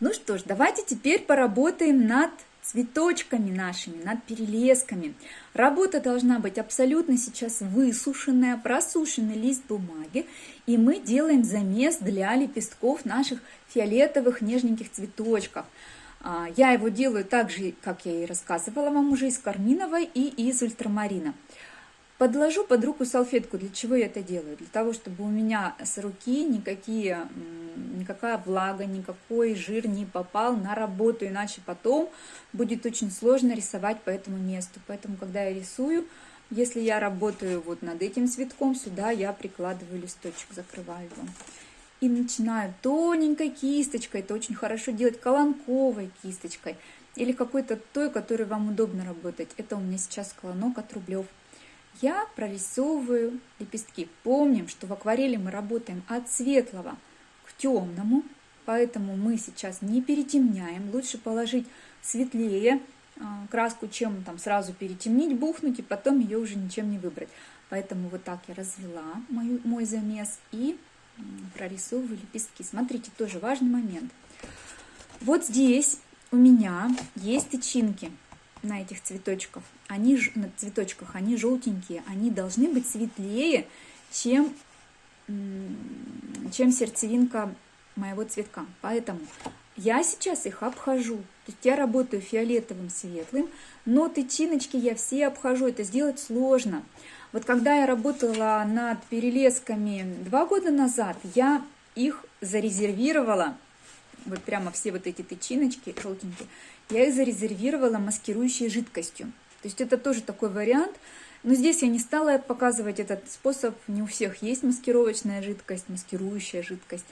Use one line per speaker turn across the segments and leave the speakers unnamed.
Ну что ж, давайте теперь поработаем над цветочками нашими, над перелесками. Работа должна быть абсолютно сейчас высушенная, просушенный лист бумаги. И мы делаем замес для лепестков наших фиолетовых нежненьких цветочков. Я его делаю так же, как я и рассказывала вам уже, из карминовой и из ультрамарина. Подложу под руку салфетку. Для чего я это делаю? Для того, чтобы у меня с руки никакая влага, никакой жир не попал на работу, иначе потом будет очень сложно рисовать по этому месту. Поэтому, когда я рисую, если я работаю вот над этим цветком, сюда я прикладываю листочек, закрываю его. И начинаю тоненькой кисточкой, это очень хорошо делать, колонковой кисточкой или какой-то той, которой вам удобно работать. Это у меня сейчас колонок от Рублев. Я прорисовываю лепестки. Помним, что в акварели мы работаем от светлого к темному, поэтому мы сейчас не перетемняем. Лучше положить светлее краску, чем там сразу перетемнить, бухнуть и потом ее уже ничем не выбрать. Поэтому вот так я развела мой замес и прорисовываю лепестки. Смотрите, тоже важный момент. Вот здесь у меня есть тычинки на этих цветочках. Они желтенькие, они должны быть светлее, чем сердцевинка моего цветка. Поэтому я сейчас их обхожу. То есть я работаю фиолетовым светлым, но тычиночки я все обхожу. Это сделать сложно. Вот когда я работала над перелесками 2 года назад, я их зарезервировала. Вот прямо все вот эти тычиночки желтенькие, я их зарезервировала маскирующей жидкостью. То есть это тоже такой вариант. Но здесь я не стала показывать этот способ. Не у всех есть маскировочная жидкость, маскирующая жидкость.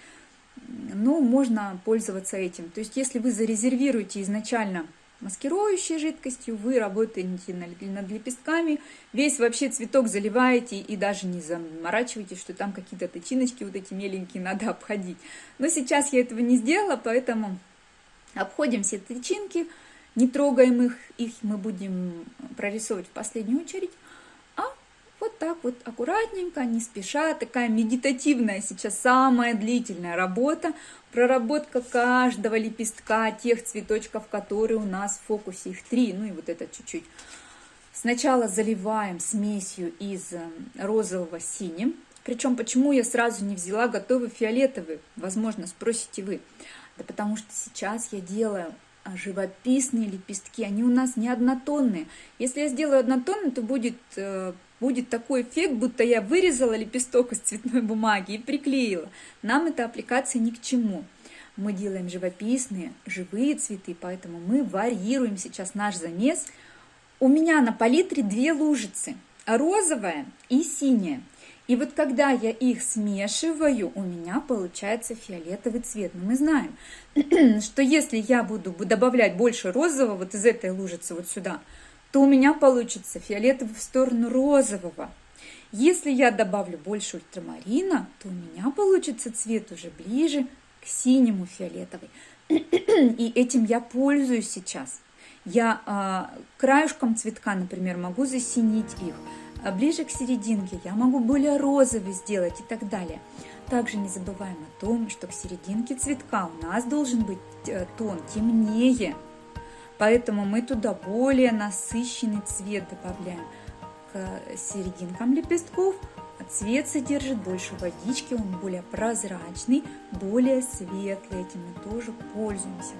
Но можно пользоваться этим. То есть если вы зарезервируете изначально маскирующей жидкостью, вы работаете над лепестками, весь вообще цветок заливаете и даже не заморачиваетесь, что там какие-то тычиночки вот эти меленькие надо обходить. Но сейчас я этого не сделала, поэтому обходим все тычинки, не трогаем их мы будем прорисовывать в последнюю очередь. А вот так вот аккуратненько, не спеша, такая медитативная сейчас самая длительная работа, проработка каждого лепестка, тех цветочков, которые у нас в фокусе, их 3, ну и вот это чуть-чуть. Сначала заливаем смесью из розового с синим. Причем, почему я сразу не взяла готовый фиолетовый, возможно, спросите вы. Да потому что сейчас я делаю живописные лепестки, они у нас не однотонные. Если я сделаю однотонный, то будет такой эффект, будто я вырезала лепесток из цветной бумаги и приклеила. Нам эта аппликация ни к чему. Мы делаем живописные, живые цветы, поэтому мы варьируем сейчас наш замес. У меня на палитре 2 лужицы, розовая и синяя. И вот когда я их смешиваю, у меня получается фиолетовый цвет. Но мы знаем, что если я буду добавлять больше розового вот из этой лужицы вот сюда, то у меня получится фиолетовый в сторону розового. Если я добавлю больше ультрамарина, то у меня получится цвет уже ближе к синему фиолетовый. И этим я пользуюсь сейчас. Я краешком цветка, например, могу засинить их. А ближе к серединке я могу более розовый сделать и так далее. Также не забываем о том, что к серединке цветка у нас должен быть тон темнее. Поэтому мы туда более насыщенный цвет добавляем. К серединкам лепестков цвет содержит больше водички, он более прозрачный, более светлый. Этим мы тоже пользуемся.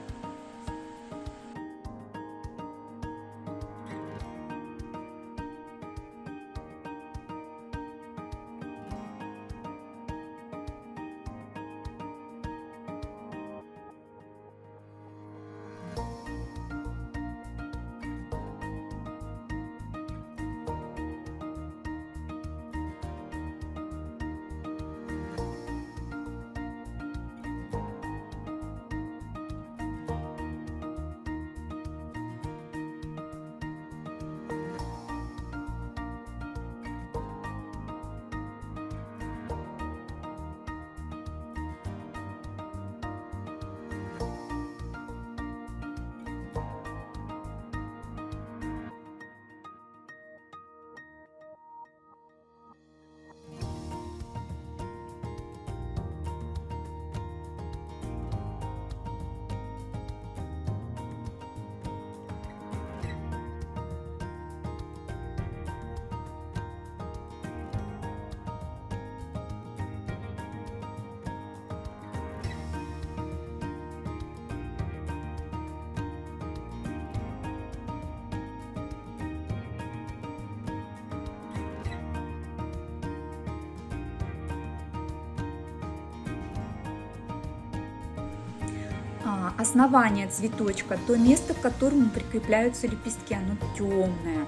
основание цветочка, то место, к которому прикрепляются лепестки, оно темное.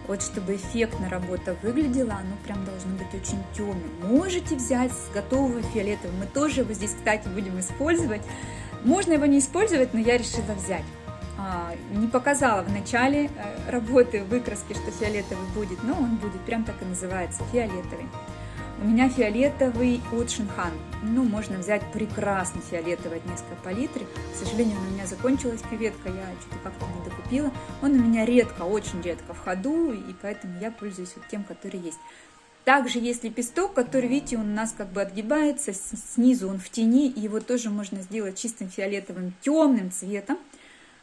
Вот чтобы эффектно работа выглядела, оно прям должно быть очень темным. Можете взять с готового фиолетового, мы тоже его здесь, кстати, будем использовать. Можно его не использовать, но я решила взять. Не показала в начале работы выкраски, что фиолетовый будет, но он будет, прям так и называется, фиолетовый. У меня фиолетовый от Шинхан. Ну, можно взять прекрасный фиолетовый от несколько палитры. К сожалению, у меня закончилась кюветка, я что-то как-то не докупила. Он у меня редко, очень редко в ходу, и поэтому я пользуюсь вот тем, который есть. Также есть лепесток, который, видите, он у нас как бы отгибается, снизу он в тени, и его тоже можно сделать чистым фиолетовым темным цветом.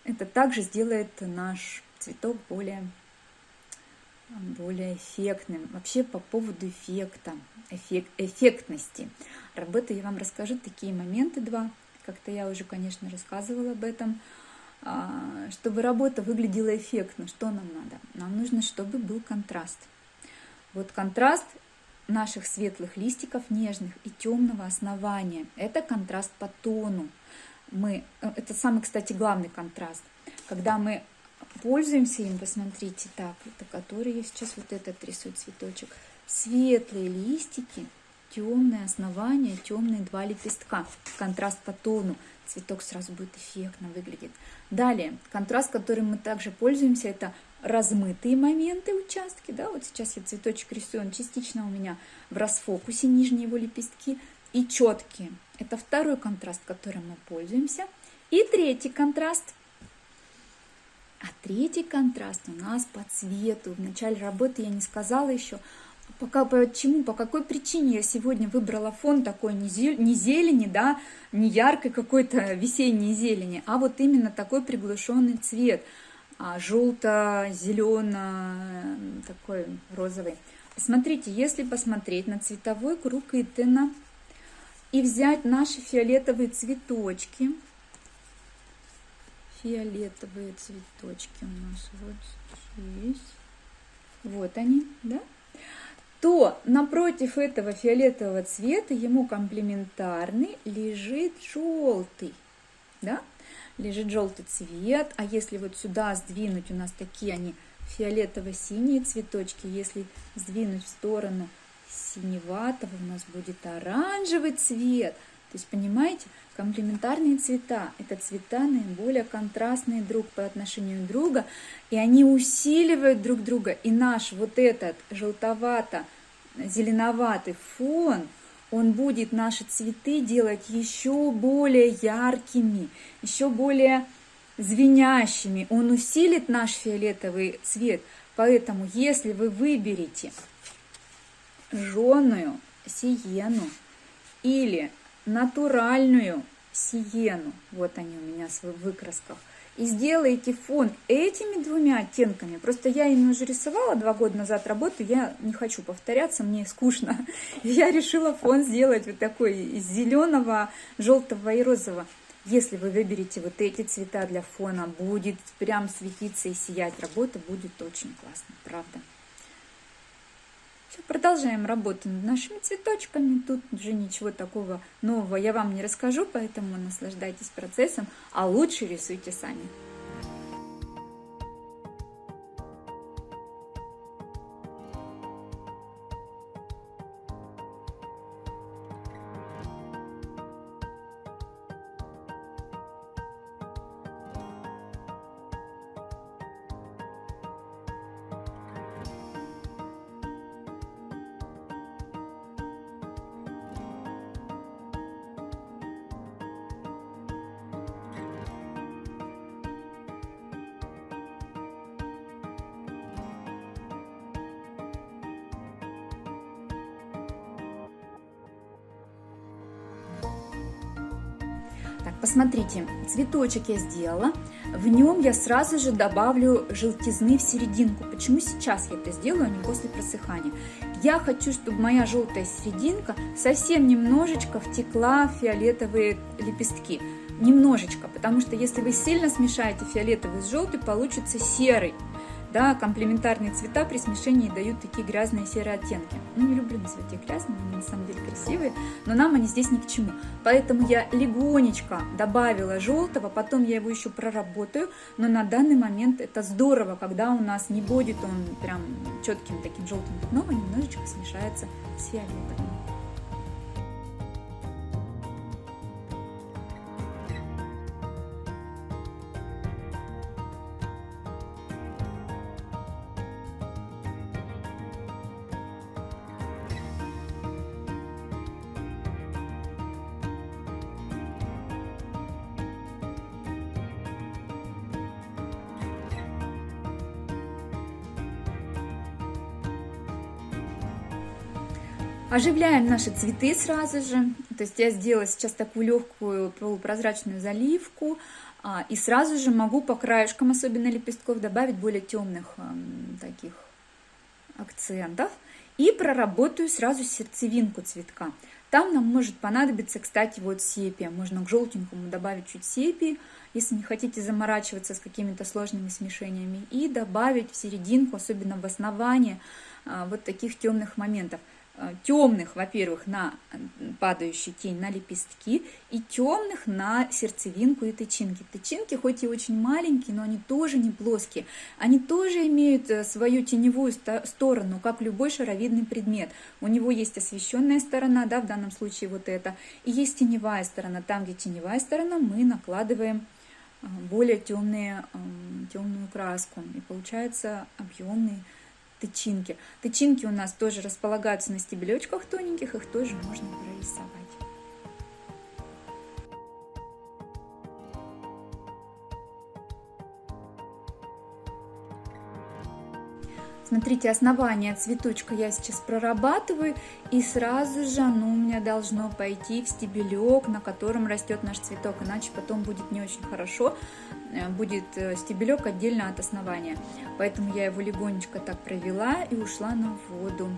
Это также сделает наш цветок более эффектным. Вообще по поводу эффектности работы я вам расскажу такие моменты два. Как-то я уже, конечно, рассказывала об этом. Чтобы работа выглядела эффектно, что нам надо? Нам нужно, чтобы был контраст. Вот контраст наших светлых листиков, нежных и темного основания. Это контраст по тону. Это самый, кстати, главный контраст. Когда мы пользуемся им, посмотрите, так, это который я сейчас вот этот рисую цветочек. Светлые листики, темное основание, темные два лепестка. Контраст по тону. Цветок сразу будет эффектно выглядеть. Далее, контраст, которым мы также пользуемся, это размытые моменты, участки. Да? Вот сейчас я цветочек рисую, он частично у меня в расфокусе, нижние его лепестки, и четкие. Это второй контраст, которым мы пользуемся. И третий контраст. А третий контраст у нас по цвету. В начале работы я не сказала еще, почему, по какой причине я сегодня выбрала фон такой не зелени, да, не яркой какой-то весенней зелени, а вот именно такой приглушенный цвет, желто-зелено, такой розовый. Посмотрите, если посмотреть на цветовой круг Иттена и взять наши фиолетовые цветочки, фиолетовые цветочки у нас вот здесь, вот они, да, то напротив этого фиолетового цвета ему комплементарный лежит желтый, да, лежит желтый цвет, а если вот сюда сдвинуть, у нас такие они фиолетово-синие цветочки, если сдвинуть в сторону синеватого, у нас будет оранжевый цвет. То есть, понимаете, комплементарные цвета – это цвета наиболее контрастные друг по отношению друга, и они усиливают друг друга. И наш вот этот желтовато-зеленоватый фон, он будет наши цветы делать еще более яркими, еще более звенящими. Он усилит наш фиолетовый цвет. Поэтому, если вы выберете жженую сиену или натуральную сиену, вот они у меня в выкрасках, и сделаете фон этими двумя оттенками. Просто я ими уже рисовала 2 года назад работу, я не хочу повторяться, мне скучно. Я решила фон сделать вот такой из зеленого, желтого и розового. Если вы выберете вот эти цвета для фона, будет прям светиться и сиять. Работа будет очень классная, правда. Продолжаем работу над нашими цветочками. Тут уже ничего такого нового я вам не расскажу, поэтому наслаждайтесь процессом, а лучше рисуйте сами. Так, посмотрите, цветочек я сделала, в нем я сразу же добавлю желтизны в серединку. Почему сейчас я это сделаю, а не после просыхания? Я хочу, чтобы моя желтая серединка совсем немножечко втекла в фиолетовые лепестки. Немножечко, потому что если вы сильно смешаете фиолетовый с желтым, получится серый. да, комплементарные цвета при смешении дают такие грязные серые оттенки. Ну, не люблю называть их грязными, они на самом деле красивые, но нам они здесь ни к чему. Поэтому я легонечко добавила желтого, потом я его еще проработаю, но на данный момент это здорово, когда у нас не будет он прям четким таким желтым пятном, а немножечко смешается с фиолетовым. Оживляем наши цветы сразу же. То есть я сделала сейчас такую легкую полупрозрачную заливку. И сразу же могу по краешкам, особенно лепестков, добавить более темных таких акцентов. И проработаю сразу сердцевинку цветка. Там нам может понадобиться, кстати, вот сепия. Можно к желтенькому добавить чуть сепии, если не хотите заморачиваться с какими-то сложными смешениями. И добавить в серединку, особенно в основании, вот таких темных моментов. Темных, во-первых, на падающую тень, на лепестки, и темных на сердцевинку и тычинки. Тычинки хоть и очень маленькие, но они тоже не плоские. Они тоже имеют свою теневую сторону, как любой шаровидный предмет. У него есть освещенная сторона, да, в данном случае вот это, и есть теневая сторона. Там, где теневая сторона, мы накладываем более темную краску, и получается объемный тычинки. Тычинки у нас тоже располагаются на стебелечках тоненьких, их тоже можно прорисовать. Смотрите, основание цветочка я сейчас прорабатываю, и сразу же оно у меня должно пойти в стебелек, на котором растет наш цветок, иначе потом будет не очень хорошо, будет стебелек отдельно от основания. Поэтому я его легонечко так провела и ушла на воду.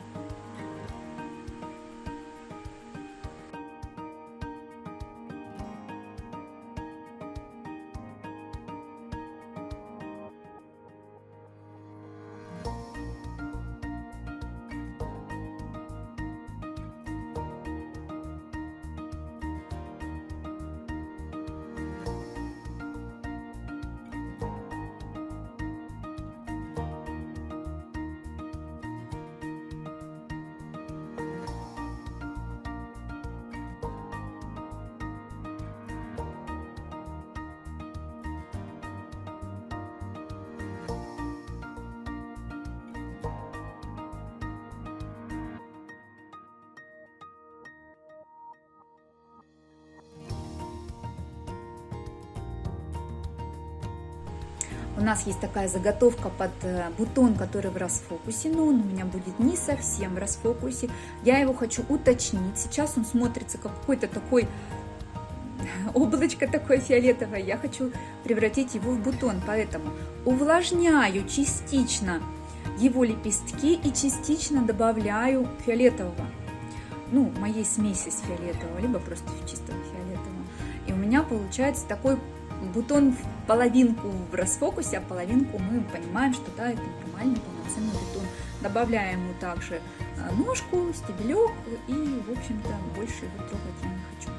У нас есть такая заготовка под бутон, который в расфокусе, но он у меня будет не совсем в расфокусе. Я его хочу уточнить. Сейчас он смотрится как какой-то такой облачко такое фиолетовое. Я хочу превратить его в бутон, поэтому увлажняю частично его лепестки и частично добавляю фиолетового. Ну, моей смеси с фиолетового, либо просто чистого фиолетового. И у меня получается такой бутон в половинку в расфокусе, а половинку мы понимаем, что да, это нормальный полноценный бутон. Добавляем ему также ножку, стебелек, и, в общем-то, больше его трогать я не хочу.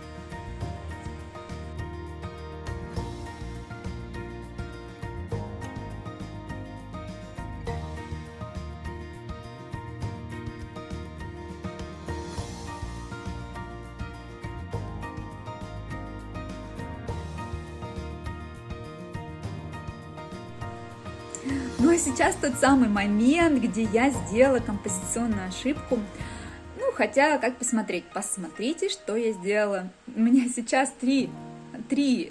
Ну а сейчас тот самый момент, где я сделала композиционную ошибку. Ну, хотя, как посмотреть? Посмотрите, что я сделала. У меня сейчас три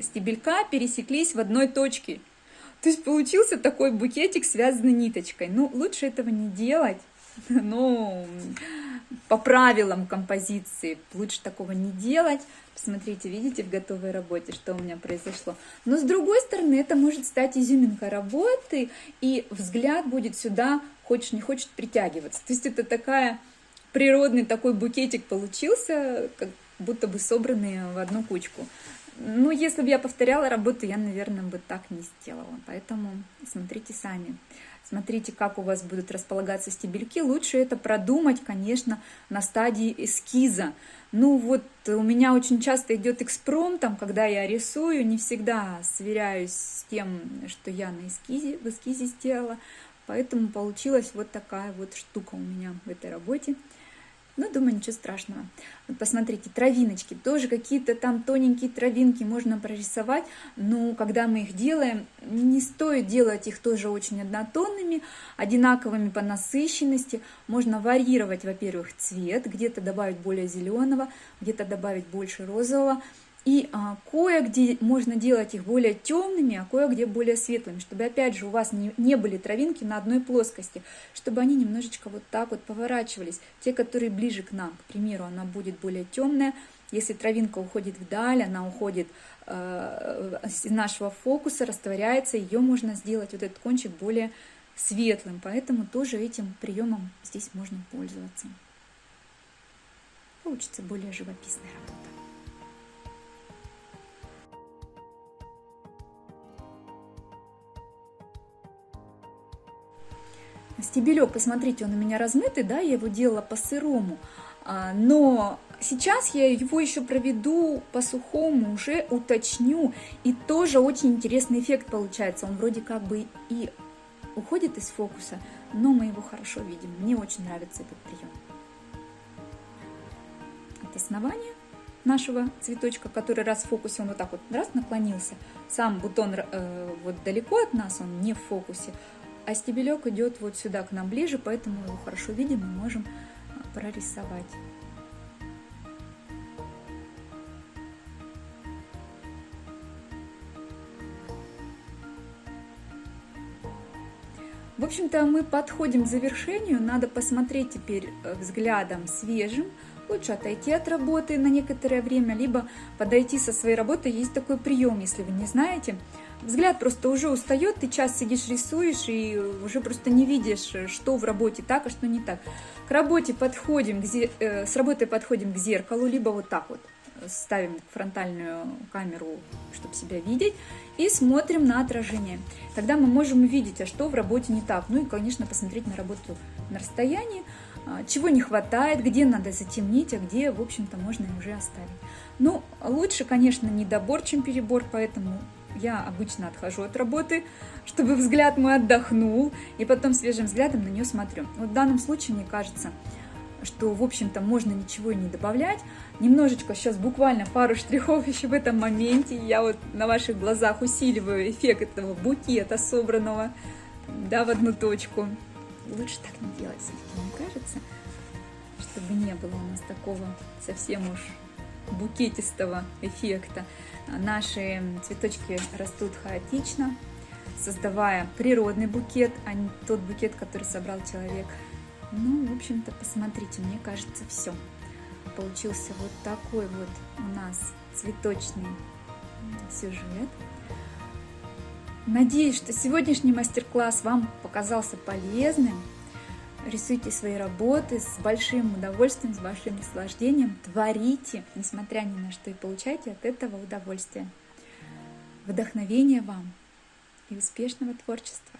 стебелька пересеклись в одной точке. То есть получился такой букетик, связанный ниточкой. Ну, лучше этого не делать. Но по правилам композиции лучше такого не делать. Посмотрите, видите в готовой работе, что у меня произошло. Но с другой стороны, это может стать изюминкой работы, и взгляд будет сюда, хочешь не хочешь, притягиваться. То есть это природный такой букетик получился, как будто бы собранный в одну кучку. Ну, если бы я повторяла работу, я, наверное, бы так не сделала. Поэтому смотрите сами. Смотрите, как у вас будут располагаться стебельки. Лучше это продумать, конечно, на стадии эскиза. Ну вот у меня очень часто идет экспромтом, когда я рисую, не всегда сверяюсь с тем, что я в эскизе сделала. Поэтому получилась вот такая вот штука у меня в этой работе. Ну, думаю, ничего страшного. Вот посмотрите, травиночки, тоже какие-то там тоненькие травинки можно прорисовать, но когда мы их делаем, не стоит делать их тоже очень однотонными, одинаковыми по насыщенности. Можно варьировать, во-первых, цвет, где-то добавить более зеленого, где-то добавить больше розового. И кое-где можно делать их более темными, а кое-где более светлыми, чтобы, опять же, у вас не были травинки на одной плоскости, чтобы они немножечко вот так вот поворачивались. Те, которые ближе к нам, к примеру, она будет более темная. Если травинка уходит вдаль, она уходит из нашего фокуса, растворяется, ее можно сделать, вот этот кончик, более светлым. Поэтому тоже этим приемом здесь можно пользоваться. Получится более живописная работа. Стебелек, посмотрите, он у меня размытый, да, я его делала по-сырому, но сейчас я его еще проведу по-сухому, уже уточню, и тоже очень интересный эффект получается. Он вроде как бы и уходит из фокуса, но мы его хорошо видим. Мне очень нравится этот прием. От основания нашего цветочка, который раз в фокусе, он вот так вот раз наклонился, сам бутон вот далеко от нас, он не в фокусе, а стебелек идет вот сюда к нам ближе, поэтому его хорошо видим и можем прорисовать. В общем-то, мы подходим к завершению. Надо посмотреть теперь взглядом свежим. Лучше отойти от работы на некоторое время, либо подойти со своей работы. Есть такой прием, если вы не знаете. Взгляд просто уже устает, ты час сидишь, рисуешь, и уже просто не видишь, что в работе так, а что не так. К работе подходим, с работы подходим к зеркалу, либо вот так вот ставим фронтальную камеру, чтобы себя видеть, и смотрим на отражение. Тогда мы можем увидеть, а что в работе не так. Ну и, конечно, посмотреть на работу на расстоянии, чего не хватает, где надо затемнить, а где, в общем-то, можно уже оставить. Ну, лучше, конечно, недобор, чем перебор, поэтому я обычно отхожу от работы, чтобы взгляд мой отдохнул, и потом свежим взглядом на нее смотрю. Вот в данном случае, мне кажется, что, в общем-то, можно ничего и не добавлять. Немножечко сейчас буквально пару штрихов еще в этом моменте. Я вот на ваших глазах усиливаю эффект этого букета собранного, да, в одну точку. Лучше так не делать, все-таки, мне кажется, чтобы не было у нас такого совсем уж букетистого эффекта. Наши цветочки растут хаотично, создавая природный букет, а не тот букет, который собрал человек. Ну, в общем-то, посмотрите, мне кажется, все. Получился вот такой вот у нас цветочный сюжет. Надеюсь, что сегодняшний мастер-класс вам показался полезным. Рисуйте свои работы с большим удовольствием, с большим наслаждением. Творите, несмотря ни на что, и получайте от этого удовольствие. Вдохновения вам и успешного творчества!